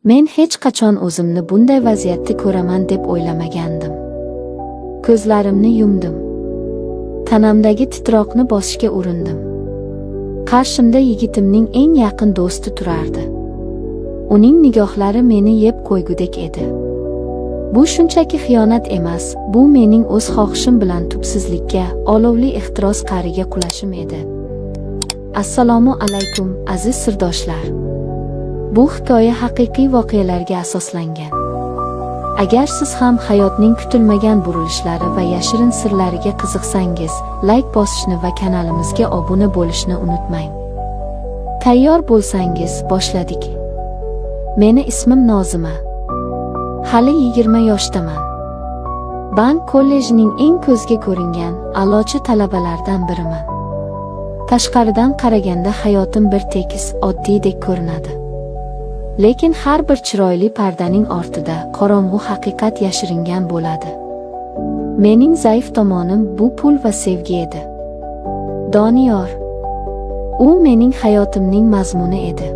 Men hech qachon o'zimni bunday vaziyatda ko'raman deb o'ylamagandim. Ko'zlarimni yumdim. Tanamdagi titroqni bosishga urindim. Qarshimda yigitimning eng yaqin do'sti turardi. Uning nigohlari meni yeb qo'ygudek edi. Bu shunchaki xiyonat emas, bu mening o'z xohishim bilan tubsizlikka, olovli ehtiros qa'riga qulashim edi. Assalomu alaykum, aziz sirdoshlar. Bu hikoya haqiqiy voqealarga asoslangan. Agar siz ham hayotning kutilmagan burilishlari va yashirin sirlariga qiziqsangiz, like bosishni va kanalimizga obuna bo'lishni unutmang. Tayyor bo'lsangiz, boshladik. Meni ismim Nozima. Hali 20 yoshdaman. Bank kollejining eng ko'zga ko'ringan, a'lochi talabalaridan biriman. Tashqaridan qaraganda hayotim bir tekis, oddiydek ko'rinadi. Lekin har bir chiroyli pardaning ortida qorong'u haqiqat yashiringan bo'ladi. Mening zaif tomonim bu pul va sevgi edi. Doniyor. U mening hayotimning mazmuni edi.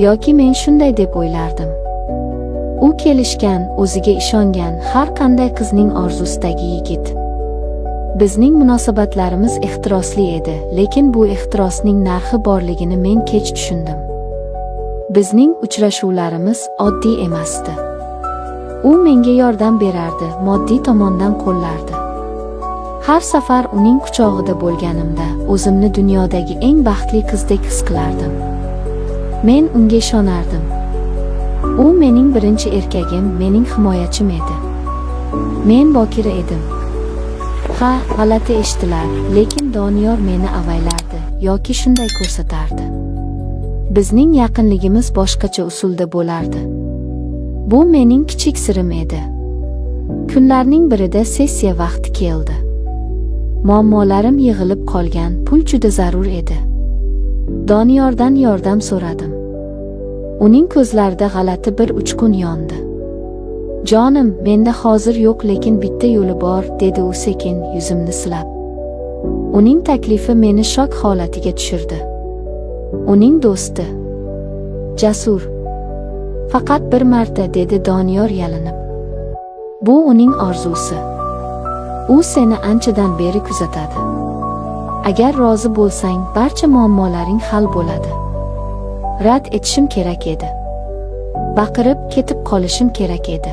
Yoki men shunday deb o'ylardim. U kelishgan, o'ziga ishongan, har qanday qizning orzusidagi yigit. Bizning munosabatlarimiz ehtirosli edi, lekin bu ehtirosning narxi borligini men kech tushundim. Bizning uchrashuvlarimiz oddiy emasdi. U menga yordam berardi, moddiy tomondan qo'llardi. Har safar uning quchog'ida bo'lganimda, o'zimni dunyodagi eng baxtli qizdek his qilardim. Men unga ishonardim. U mening birinchi erkagim, mening himoyachim edi. Men bokira edim. Ha, g'alati eshitilar, lekin Doniyor meni avaylardi yoki shunday ko'rsatardi. Bizning yaqinligimiz boshqacha usulda bo'lardi. Bu mening kichik sirim edi. Kunlarning birida sessiya vaqti keldi. Muammolarim yig'ilib qolgan, pul juda zarur edi. Doniyordan yordam so'radim. Uning ko'zlarida g'alati bir uchqun yondi. "Jonim, menda hozir yo'q, lekin bitta yo'li bor", dedi u sekin, yuzimni silab. Uning taklifi meni shok holatiga tushirdi. Uning do'sti. Jasur. Faqat bir marta, dedi Doniyor yalinib. Bu uning orzusi. U seni anchadan beri kuzatadi. Agar rozi bo'lsang, barcha muammolaring hal bo'ladi. Rad etishim kerak edi. Baqirib ketib qolishim kerak edi.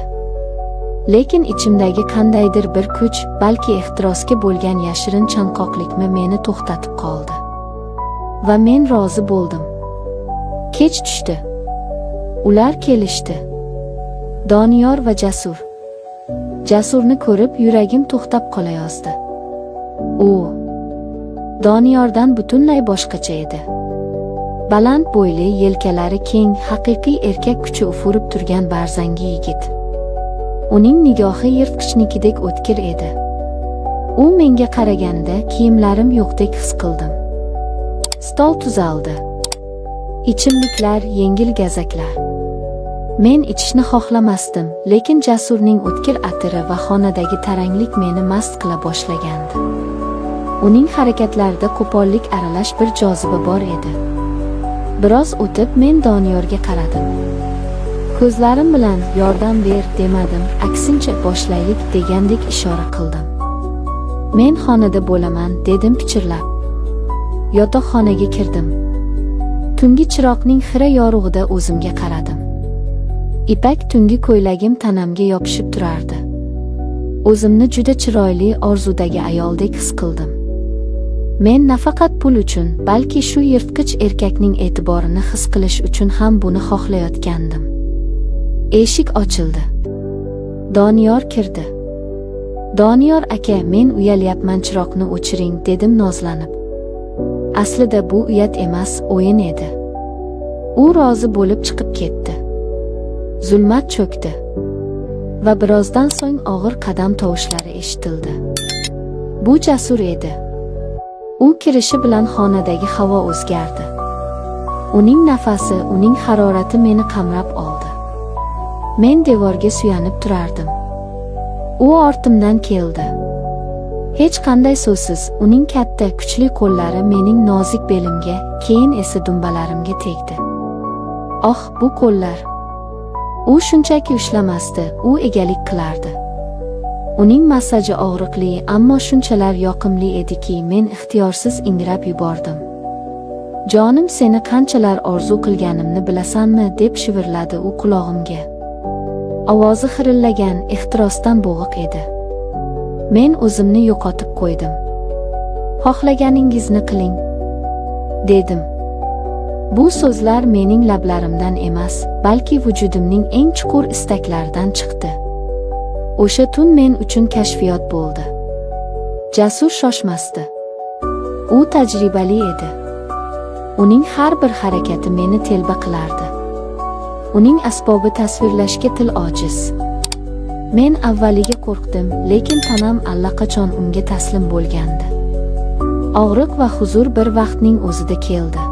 Lekin ichimdagi qandaydir bir kuch, balki ehtirosga bo'lgan yashirin chanqoqlikmi meni to'xtatib qoldi. Va men rozi bo'ldim. Kech tushdi. Ular kelishdi. Doniyor va Jasur. Jasurni ko'rib yuragim to'xtab qolayozdi. U Doniyordan butunlay boshqacha edi. Baland bo'yli, yelkalari keng, haqiqiy erkak kuchi ufurib turgan barzangi yigit. Uning nigohi yirtqichnikidek o'tkir edi. U menga qaraganda kiyimlarim yo'qdek his qildim. Stol tuzaldi. Ichimliklar, yengil gazaklar. Men ichishni xohlamasdim, lekin Jasurning o'tkir atiri va xonadagi taranglik meni mast qila boshlagandi. Uning harakatlarida qo'pollik aralash bir joziba bor edi. Biroz o'tib men Doniyorga qaradim. Ko'zlarim bilan "Yordam ber" demadim, aksincha "boshlaylik" degandek ishora qildim. "Men xonada bo'laman", dedim pichirlab. Yotoqxonaga kirdim. Tungi chiroqning xira yorug'ida o'zimga qaradim. Ipak tungi ko'ylagim tanamga yopishib turardi. O'zimni juda chiroyli, orzudagi ayoldek his qildim. Men nafaqat pul uchun, balki shu yirtqich erkakning e'tiborini his qilish uchun ham buni xohlayotgandim. Eshik ochildi. Doniyor kirdi. "Doniyor aka, men uyalyapman, chiroqni o'chiring", dedim nozlanib. Aslida bu uyat emas, o'yin edi. U rozi bo'lib chiqib ketdi. Zulmat cho'kdi. Va birozdan so'ng og'ir qadam tovushlari eshitildi. Bu Jasur edi. U kirishi bilan xonadagi havo o'zgardi. Uning nafasi, uning harorati meni qamrab oldi. Men devorga suyanib turardim. U ortimdan keldi. Hech qanday so'zsiz, uning katta, kuchli qo'llari mening nozik belimga, keyin esa dumbalarimga tegdi. Oh, bu qo'llar! U shunchaki ushlamasdi, u egalik qilardi. Uning massaji og'riqli, ammo shunchalar yoqimli ediki, men ixtiyorsiz ingrab yubordim. Jonim, seni qanchalar orzu qilganimni bilasanmi, deb shivirladi u qulog'imga. Ovozi xirillagan, ehtirosdan bo'g'iq edi. Men o'zimni yo'qotib qo'ydim. Xohlaganingizni qiling, dedim. Bu so'zlar mening lablarimdan emas, balki vujudimning eng chuqur istaklaridan chiqdi. O'sha tun men uchun kashfiyot bo'ldi. Jasur shoshmasdi. U tajribali edi. Uning har bir harakati meni telba qilardi. Uning asbobi tasvirlashga til ojiz. Men avvaliga qo'rqdim, lekin tanam allaqachon unga taslim bo'lgandi. Og'riq va huzur bir vaqtning o'zida keldi.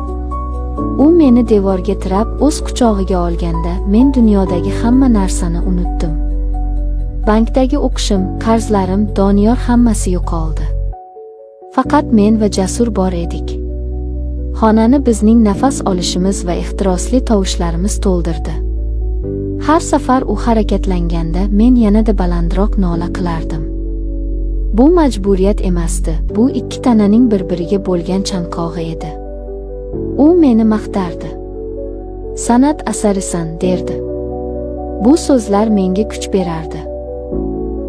U meni devorga tirab, o'z quchog'iga olganda, men dunyodagi hamma narsani unutdim. Bankdagi o'qishim, qarzlarim, Doniyor hammasi yo'qoldi. Faqat men va Jasur bor edik. Xonani bizning nafas olishimiz va ehtirosli tovushlarimiz to'ldirdi. Har safar u harakatlanganda men yanada balandroq nola qilardim. Bu majburiyat emasdi, bu ikki tananing bir-biriga bo'lgan chanqog'i edi. U meni maqtardi. San'at asarisan, derdi. Bu so'zlar menga kuch berardi.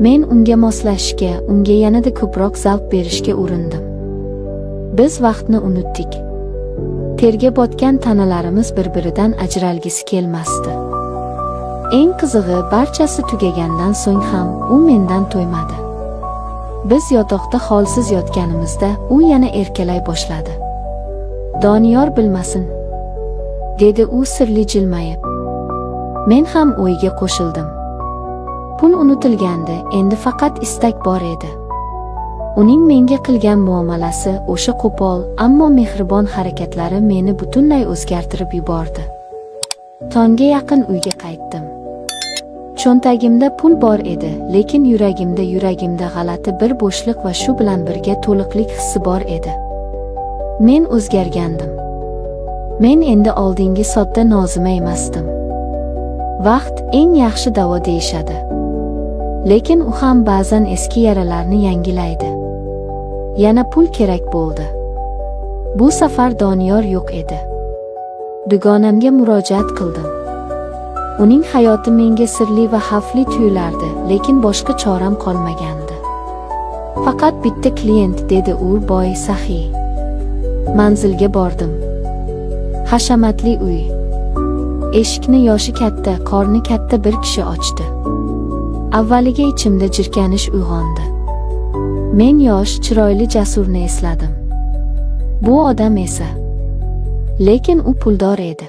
Men unga moslashishga, unga yanada ko'proq zavq berishga urindim. Biz vaqtni unutdik. Terga botgan tanalarimiz bir-biridan ajralgisi kelmasdi. Eng qizig'i, barchasi tugagandan so'ng ham u mendan to'ymadi. Biz yotoqda holsiz yotganimizda u yana erkalay boshladi. Doniyor bilmasin, dedi u sirli jilmayib. Men ham o'yiga qo'shildim. Pul unutilgandi, endi faqat istak bor edi. Uning menga qilgan muomalasi, o'sha qo'pol, ammo mehribon harakatlari meni butunlay o'zgartirib yubordi. Tongga yaqin uyga qaytdim. Cho'ntagimda pul bor edi, lekin yuragimda g'alati bir bo'shliq va shu bilan birga to'liqlik hissi bor edi. Men o'zgargandim. Men endi oldingi sodda Nozima emasdim. Vaqt eng yaxshi davo deyishadi. Lekin u ham ba'zan eski yaralarni yangilaydi. Yana pul kerak bo'ldi. Bu safar Doniyor yo'q edi. Dugonamga murojaat qildim. Uning hayoti menga sirli va xavfli tuyulardi, lekin boshqa choram qolmagandi. Faqat bitta klient, dedi u boy, saxiy. Manzilga bordim. Hashamatli uy. Eshikni yoshi katta, qorni katta bir kishi ochdi. Avvaliga ichimda jirkanish uyg'ondi. Men yosh, chiroyli Jasurni esladim. Bu odam esa. Lekin u puldor edi.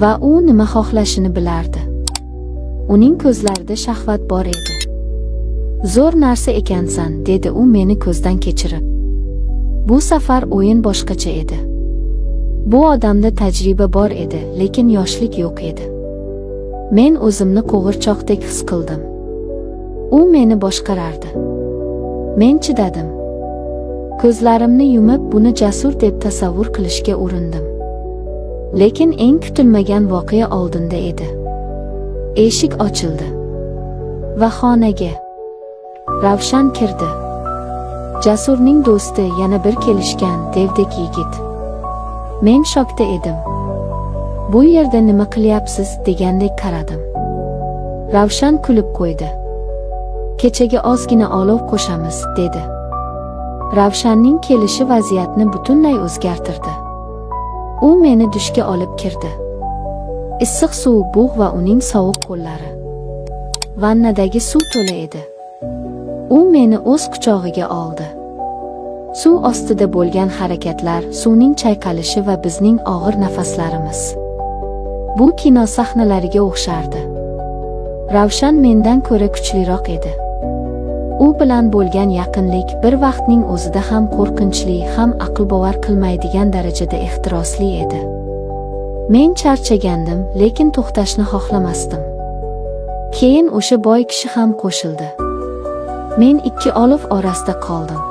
Va u nima xohlashini bilardi. Uning ko'zlarida shahvat bor edi. Zo'r narsa ekansan, dedi u meni ko'zdan kechirib. Bu safar o'yin boshqacha edi. Bu odamda tajriba bor edi, lekin yoshlik yo'q edi. Men o'zimni qo'g'irchoqdek his qildim. U meni boshqarardi. Men chidadim. Ko'zlarimni yumib buni Jasur deb tasavvur qilishga urindim. Lekin eng kutilmagan voqea oldinda edi. Eshik ochildi va xonaga Ravshan kirdi. Jasurning do'sti, yana bir kelishgan devdek yigit. Men shokda edim. Bu yerda nima qilyapsiz, degandek qaradim. Ravshan kulib qo'ydi. Kechaga ozgina olov qo'shamiz, dedi. Ravshanning kelishi vaziyatni butunlay o'zgartirdi. U meni dushga olib kirdi. Issiq suv, bug' va uning sovuq qo'llari. Vannadagi suv to'la edi. U meni o'z quchog'iga oldi. Suv ostida bo'lgan harakatlar, suvning chayqalishi va bizning og'ir nafaslarimiz. Bu kino sahnalariga o'xshardi. Ravshan mendan ko'ra kuchliroq edi. U bilan bo'lgan yaqinlik bir vaqtning o'zida ham qo'rqinchli, ham aql bovar qilmaydigan darajada ehtirosli edi. Men charchagandim, lekin to'xtashni xohlamasdim. Keyin o'sha boy kishi ham qo'shildi. Men ikki olov orasida qoldim.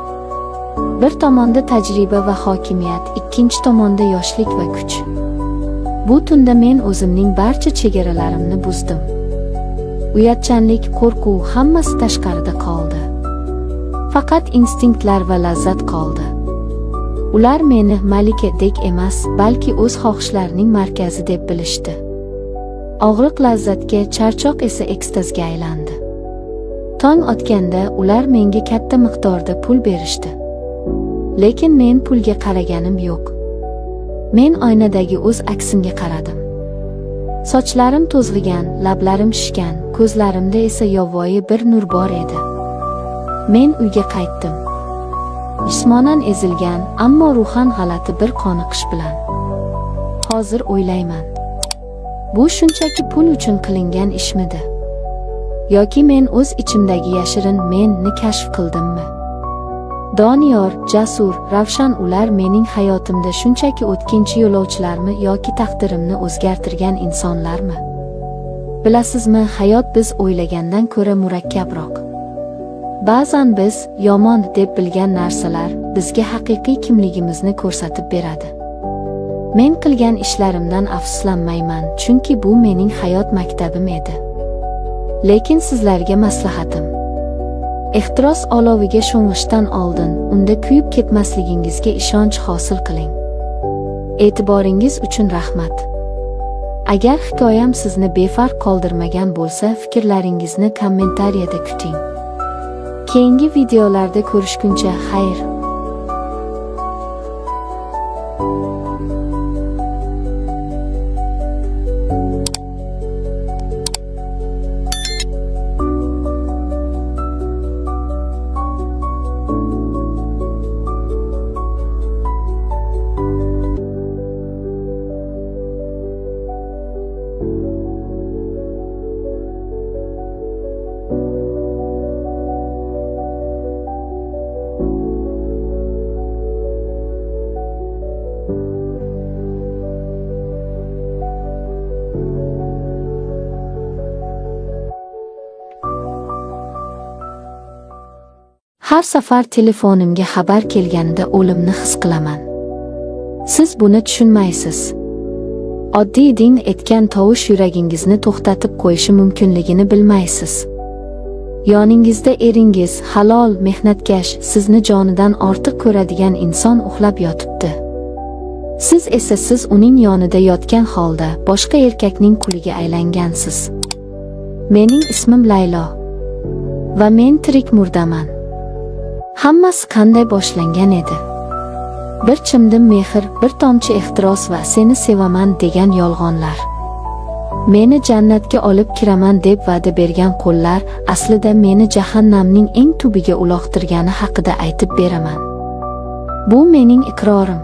Bir tomonda tajriba va hokimiyat, ikkinchi tomonda yoshlik va kuch. Bu tunda men o'zimning barcha chegaralarimni buzdim. Uyatchanlik, qo'rquv hammasi tashqarida qoldi. Faqat instinktlar va lazzat qoldi. Ular meni malikadek emas, balki o'z xohishlarining markazi deb bilishdi. Og'riq lazzatga, charchoq esa ekstazga aylandi. Tong otganda ular menga katta miqdorda pul berishdi. Lekin men pulga qaraganim yo'q. Men oynadagi o'z aksimga qaradim. Sochlarim to'zg'igan, lablarim shishgan, ko'zlarimda esa yovvoyi bir nur bor edi. Men uyga qaytdim. Jismonan ezilgan, ammo ruhan g'alati bir qoniqish bilan. Hozir o'ylayman. Bu shunchaki pul uchun qilingan ishmidi? Yoki men o'z ichimdagi yashirin menni kashf qildimmi? Doniyor, Jasur, Ravshan ular mening hayotimda shunchaki o'tkinchi yo'lovchilarmi yoki taqdirimni o'zgartirgan insonlarmi? Bilasizmi, hayot biz o'ylagandan ko'ra murakkabroq. Ba'zan biz yomon deb bilgan narsalar bizga haqiqiy kimligimizni ko'rsatib beradi. Men qilgan ishlarimdan afsuslanmayman, chunki bu mening hayot maktabim edi. Lekin sizlarga maslahatim: ehtiros oloviga sho'ng'ishdan oldin unda kuyib ketmasligingizga ishonch hosil qiling. E'tiboringiz uchun rahmat. Agar hikoyam sizni befarq qoldirmagan bo'lsa, fikrlaringizni kommentariyada kuting. Keyingi videolarda ko'rishguncha xayr. Har safar telefonimga xabar kelganida o'limni his qilaman. Siz buni tushunmaysiz. Oddiy ding etgan tovush yuragingizni to'xtatib qo'yishi mumkinligini bilmaysiz. Yoningizda eringiz, halol, mehnatkash, sizni jonidan ortiq ko'radigan inson uxlab yotibdi. Siz esa uning yonida yotgan holda boshqa erkakning quliga aylangansiz. Mening ismim Laylo va men tirik murdaman. Hammasi qanday boshlangan edi? Bir chimdim mehr, bir tomchi ehtiros va seni sevaman degan yolg'onlar. Meni jannatga olib kiraman deb va'da bergan qo'llar aslida meni jahannamning eng tubiga uloqtirgani haqida aytib beraman. Bu mening iqrorim.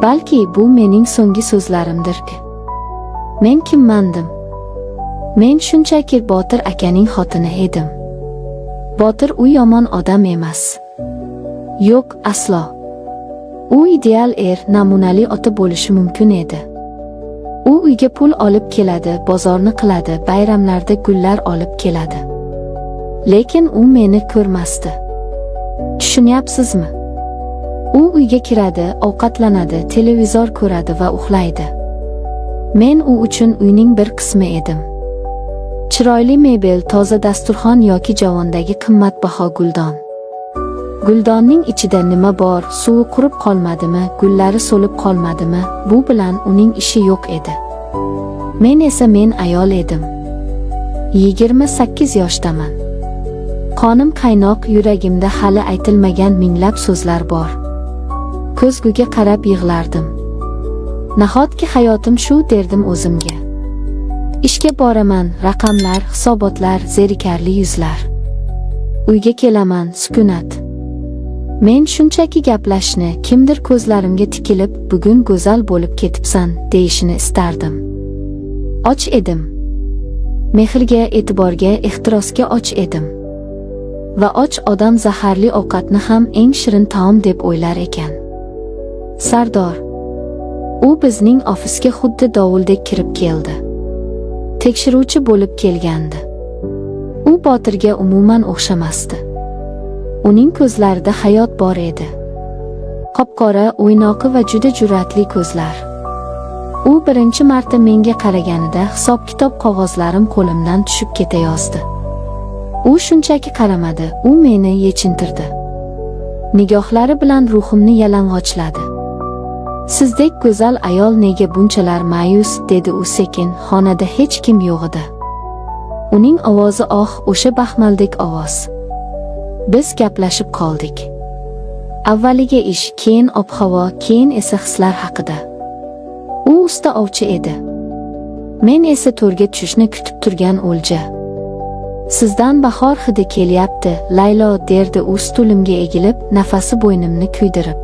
Balki bu mening so'nggi so'zlarimdir. Men kimmandim? Men shunchaki Botir akaning xotini edim. Botir u yomon odam emas. Yo'q, aslo. U ideal namunali ota bo'lishi mumkin edi. U uyga pul olib keladi, bozorni qiladi, bayramlarda gullar olib keladi. Lekin u meni ko'rmasdi. Tushunyapsizmi? U uyga kiradi, ovqatlanadi, televizor ko'radi va uxlaydi. Men u uchun uyning bir qismi edim. Chiroyli mebel, toza dasturxon yoki javondagi qimmatbaho guldon. Guldonning ichida nima bor? Suvi qurib qolmadimi, gullari so'lib qolmadimi? Bu bilan uning ishi yo'q edi. Men esa ayol edim. 28 yoshdaman. Qonim qaynoq, yuragimda hali aytilmagan minglab so'zlar bor. Ko'zguga qarab yig'lardim. Nahotki hayotim shu derdim o'zimga. Ishga boraman, raqamlar, hisobotlar, zerikarli yuzlar. Uyga kelaman, sukunat. Men shunchaki gaplashni, kimdir ko'zlarimga tikilib, bugun go'zal bo'lib ketibsan, deyishini istardim. Och edim. Mehrga, e'tiborga, ehtirosga och edim. Va och odam zaharli ovqatni ham eng shirin taom deb o'ylar ekan. Sardor. U bizning ofisga xuddi dovuldek kirib keldi. Tekshiruvchi bo'lib kelgandi. U Botirga umuman o'xshamasdi. Uning ko'zlarida hayot bor edi. Qop-qora, o'ynoqi va juda jur'atli ko'zlar. U birinchi marta menga qaraganida hisob-kitob qog'ozlarim qo'limdan tushib ketayozdi. U shunchaki qaramadi, u meni yechintirdi. Nigohlari bilan ruhimni yalang'ochladi. Sizdek go'zal ayol nega bunchalar ma'yus, dedi u sekin, xonada hech kim yo'q edi. Uning ovozi o'sha baxmaldek ovoz. Biz gaplashib qoldik. Avvaliga ish, keyin ob-havo, keyin esa hislar haqida. U usta ovchi edi. Men esa to'rga tushishni kutib turgan o'lja. Sizdan bahor hidi kelyapti, Laylo, derdi u stulimga egilib, nafasi bo'ynimni kuydirib.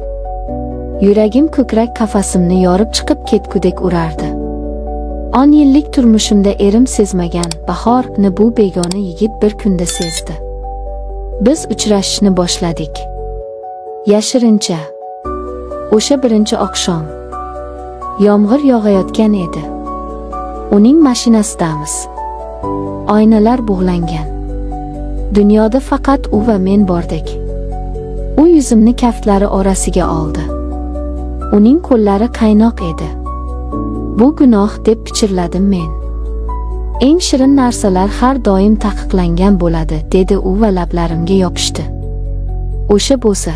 Yuragim ko'krak qafasimni yorib chiqib ketgudek urardi. 10 yillik turmushimda erim sezmagan bahorni bu begona yigit bir kunda sezdi. Biz uchrashishni boshladik. Yashirincha. O'sha birinchi oqshom. Yomg'ir yog'ayotgan edi. Uning mashinasidamiz. Oynalar bug'langan. Dunyoda faqat u va men bordik. U yuzimni kaftlari orasiga oldi. Uning qo'llari qaynoq edi. Bu gunoh, deb pichirladim men. Eng shirin narsalar har doim taqiqlangan bo'ladi, dedi u va lablarimga yopishdi. O'sha bo'lsa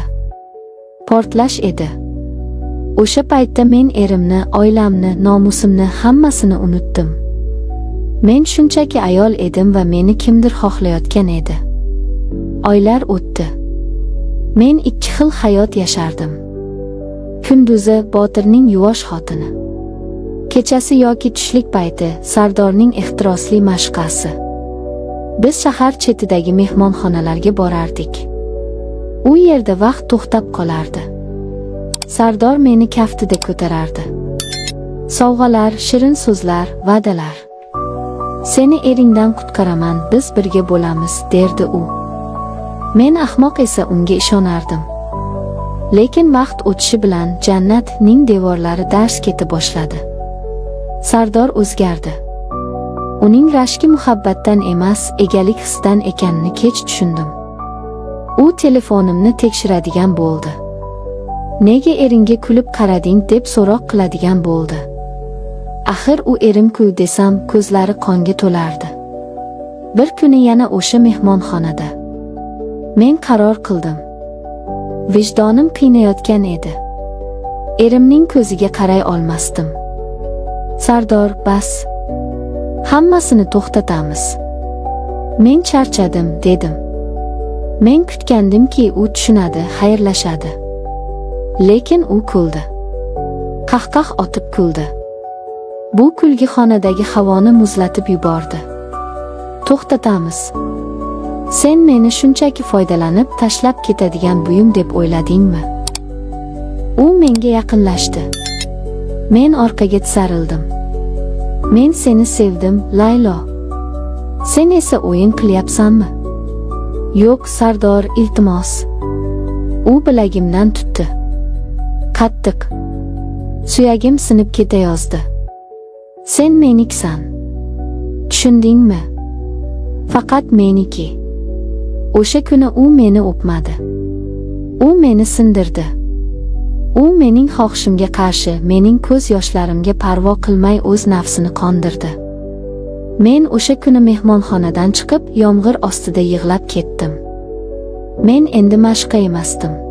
portlash edi. O'sha paytda men erimni, oilamni, nomusimni hammasini unutdim. Men shunchaki ayol edim va meni kimdir xohlayotgan edi. Oylar o'tdi. Men 2 xil hayot yashardim. Kunduzi Botirning yuvosh xotini. Kechasi yoki tushlik payti Sardorning ehtirosli mashqasi. Biz shahar chetidagi mehmonxonalarga borardik. U yerda vaqt to'xtab qolardi. Sardor meni kaftida ko'tarardi. Sovg'alar, shirin so'zlar, va'dalar. Seni eringdan qutqaraman, biz birga bo'lamiz, derdi u. Men ahmoq esa unga ishonardim. Lekin vaqt o'tishi bilan jannatning devorlari dars keta boshladi. Sardor o'zgardi. Uning rashki muhabbatdan emas, egalik hisdan ekanini kech tushundim. U telefonimni tekshiradigan bo'ldi. Nega eringga kulib qarading, deb so'roq qiladigan bo'ldi. Axir u erim-ku desam, ko'zlari qonga to'lardi. Bir kuni yana o'sha mehmonxonada. Men qaror qildim. Vijdonim qiynayotgan edi. Erimning ko'ziga qaray olmasdim. Sardor, bas. Hammasini to'xtatamiz. Men charchadim, dedim. Men kutgandimki, u tushunadi, xayrlashadi. Lekin u kuldi. Qahqah otib kuldi. Bu kulgi xonadagi havoni muzlatib yubordi. To'xtatamiz. Sen meni shunchaki foydalanib tashlab ketadigan buyum deb o'yladingmi? U menga yaqinlashdi. Men orqaga tisarildim. Men seni sevdim, Laylo. Sen esa o'yin qilyapsanmi? Yo'q, Sardor, iltimos. U bilagimdan tutdi. Qattiq. Suyagim sinib ketayozdi. Sen meniksan. Tushundingmi? Faqat meniki. O'sha kuni u meni o'pmadi. U meni sindirdi. U mening xohishimga qarshi, mening ko'z yoshlarimga parvo qilmay o'z nafsini qondirdi. Men o'sha kuni mehmonxonadan chiqib, yomg'ir ostida yig'lab ketdim. Men endi mashqa emasdim.